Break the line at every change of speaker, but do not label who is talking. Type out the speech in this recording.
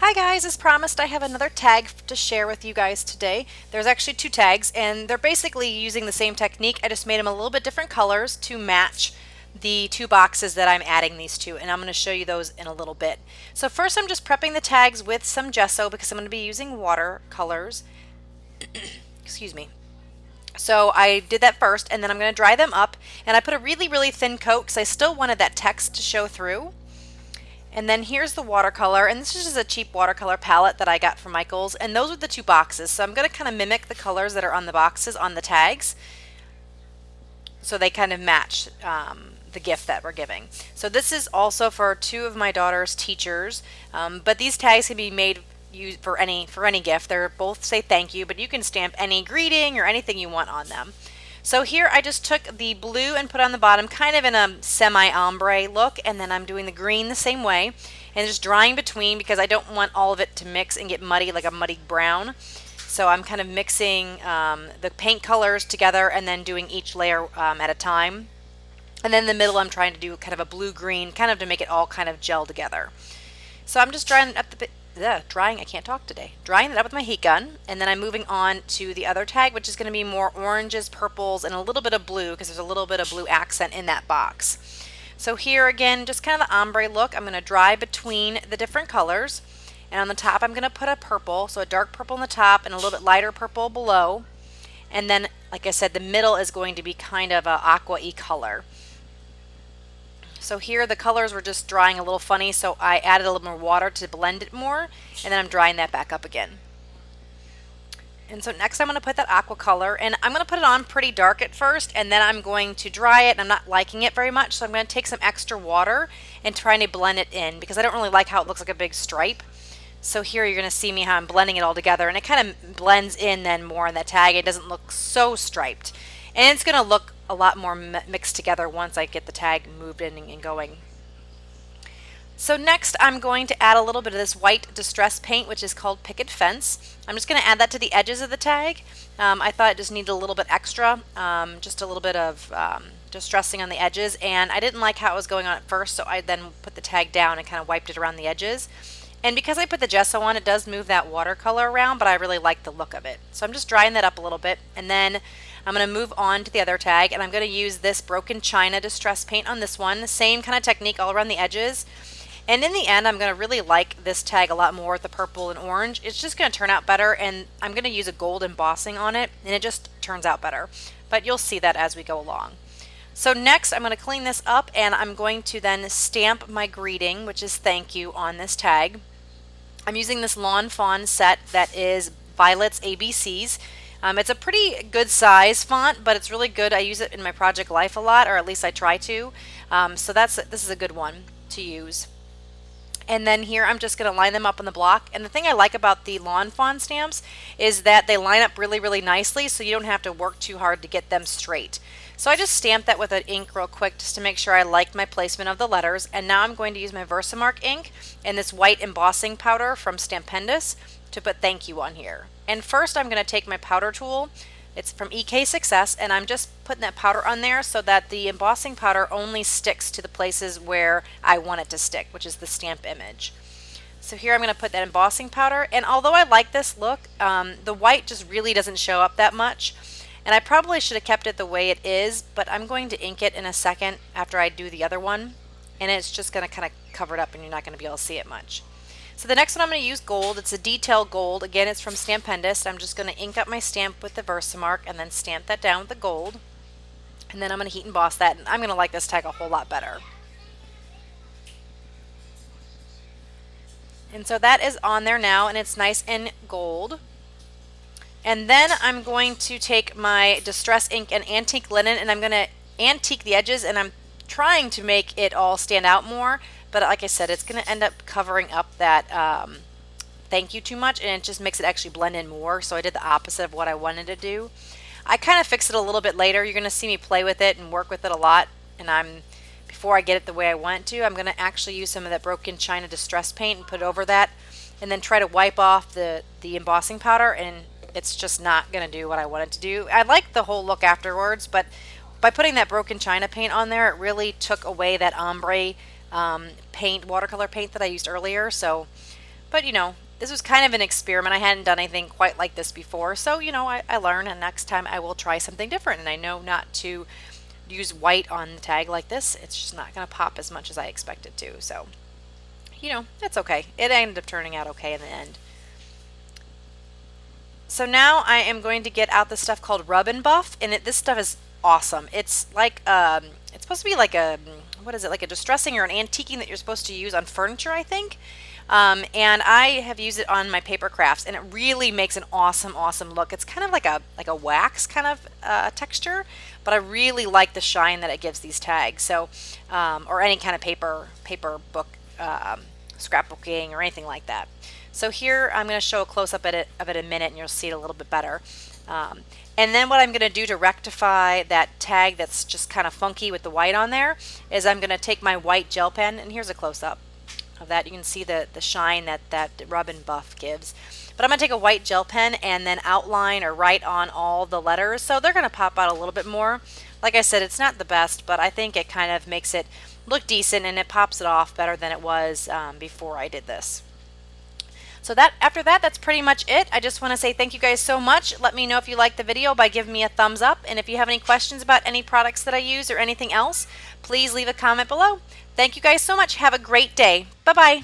Hi guys, as promised, I have another tag to share with you guys today. There's actually two tags, and they're basically using the same technique. I just made them a little bit different colors to match the two boxes that I'm adding these to, and I'm going to show you those in a little bit. So first I'm just prepping the tags with some gesso because I'm going to be using watercolors. Excuse me. So I did that first, and then I'm going to dry them up, and I put a really thin coat because I still wanted that text to show through. And then here's the watercolor, and this is just a cheap watercolor palette that I got from Michaels, and those are the two boxes. So I'm going to kind of mimic the colors that are on the boxes on the tags so they kind of match the gift that we're giving. So this is also for two of my daughter's teachers, but these tags can be made used for any gift. They're both say thank you, but you can stamp any greeting or anything you want on them. So here I just took the blue and put on the bottom kind of in a semi-ombre look, and then I'm doing the green the same way and just drying between because I don't want all of it to mix and get muddy like a muddy brown. So I'm kind of mixing the paint colors together and then doing each layer at a time. And then in the middle I'm trying to do kind of a blue-green kind of to make it all kind of gel together. So I'm just drying up I can't talk today. Drying it up with my heat gun, and then I'm moving on to the other tag, which is going to be more oranges, purples, and a little bit of blue because there's a little bit of blue accent in that box. So here again, just kind of the ombre look. I'm going to dry between the different colors, and on the top I'm going to put a purple, so a dark purple on the top and a little bit lighter purple below. And then, like I said, the middle is going to be kind of a aqua-y color. So here the colors were just drying a little funny, so I added a little more water to blend it more, and then I'm drying that back up again. And so next I'm going to put that aqua color, and I'm going to put it on pretty dark at first, and then I'm going to dry it. I'm not liking it very much, so I'm going to take some extra water and trying to blend it in because I don't really like how it looks like a big stripe. So here you're going to see me how I'm blending it all together, and it kind of blends in then more on that tag. It doesn't look so striped. And it's going to look a lot more mixed together once I get the tag moved in and going. So next I'm going to add a little bit of this white distress paint, which is called Picket Fence. I'm just going to add that to the edges of the tag. I thought it just needed a little bit extra, just a little bit of distressing on the edges, and I didn't like how it was going on at first, so I then put the tag down and kind of wiped it around the edges. And because I put the gesso on, it does move that watercolor around, but I really like the look of it. So I'm just drying that up a little bit, and then I'm going to move on to the other tag, and I'm going to use this Broken China Distress Paint on this one. Same kind of technique all around the edges. And in the end, I'm going to really like this tag a lot more with the purple and orange. It's just going to turn out better, and I'm going to use a gold embossing on it, and it just turns out better. But you'll see that as we go along. So next, I'm going to clean this up, and I'm going to then stamp my greeting, which is thank you, on this tag. I'm using this Lawn Fawn set that is Violet's ABCs. It's a pretty good size font, but it's really good. I use it in my project life a lot, or at least I try to. So this is a good one to use. And then here I'm just going to line them up on the block. And the thing I like about the Lawn Fawn stamps is that they line up really nicely, so you don't have to work too hard to get them straight. So I just stamped that with an ink real quick just to make sure I liked my placement of the letters. And now I'm going to use my Versamark ink and this white embossing powder from Stampendous to put thank you on here. And first I'm going to take my powder tool. It's from EK Success, and I'm just putting that powder on there so that the embossing powder only sticks to the places where I want it to stick, which is the stamp image. So here I'm going to put that embossing powder, and although I like this look, the white just really doesn't show up that much. And I probably should have kept it the way it is, but I'm going to ink it in a second after I do the other one, and it's just going to kind of cover it up and you're not going to be able to see it much. So the next one I'm going to use gold. It's a detail gold. Again, it's from Stampendous. I'm just going to ink up my stamp with the Versamark and then stamp that down with the gold. And then I'm going to heat emboss that, and I'm going to like this tag a whole lot better. And so that is on there now, and it's nice in gold. And then I'm going to take my Distress ink and Antique Linen, and I'm going to antique the edges, and I'm trying to make it all stand out more. But like I said, it's going to end up covering up that thank you too much, and it just makes it actually blend in more. So I did the opposite of what I wanted to do. I kind of fix it a little bit later. You're going to see me play with it and work with it a lot. And before I get it the way I want to, I'm going to actually use some of that Broken China Distress paint and put it over that, and then try to wipe off the embossing powder, and it's just not going to do what I want it to do. I like the whole look afterwards, but by putting that Broken China paint on there, it really took away that ombre paint, watercolor paint that I used earlier. So But you know, this was kind of an experiment. I hadn't done anything quite like this before. So, you know, I learn, and next time I will try something different. And I know not to use white on the tag like this. It's just not going to pop as much as I expected to. So, you know, that's okay. It ended up turning out okay in the end. So now I am going to get out this stuff called Rub and Buff, and this stuff is awesome. It's like it's supposed to be like a, what is it, like a distressing or an antiquing that you're supposed to use on furniture, I think. And I have used it on my paper crafts, and it really makes an awesome, awesome look. It's kind of like a wax kind of texture, but I really like the shine that it gives these tags. So, or any kind of paper book, scrapbooking or anything like that. So here I'm going to show a close-up of it in a minute, and you'll see it a little bit better. And then what I'm going to do to rectify that tag that's just kind of funky with the white on there is I'm going to take my white gel pen, and here's a close-up of that. You can see the shine that Rub and Buff gives. But I'm going to take a white gel pen and then outline or write on all the letters, so they're going to pop out a little bit more. Like I said, it's not the best, but I think it kind of makes it look decent, and it pops it off better than it was before I did this. So after that, that's pretty much it. I just want to say thank you guys so much. Let me know if you liked the video by giving me a thumbs up. And if you have any questions about any products that I use or anything else, please leave a comment below. Thank you guys so much. Have a great day. Bye-bye.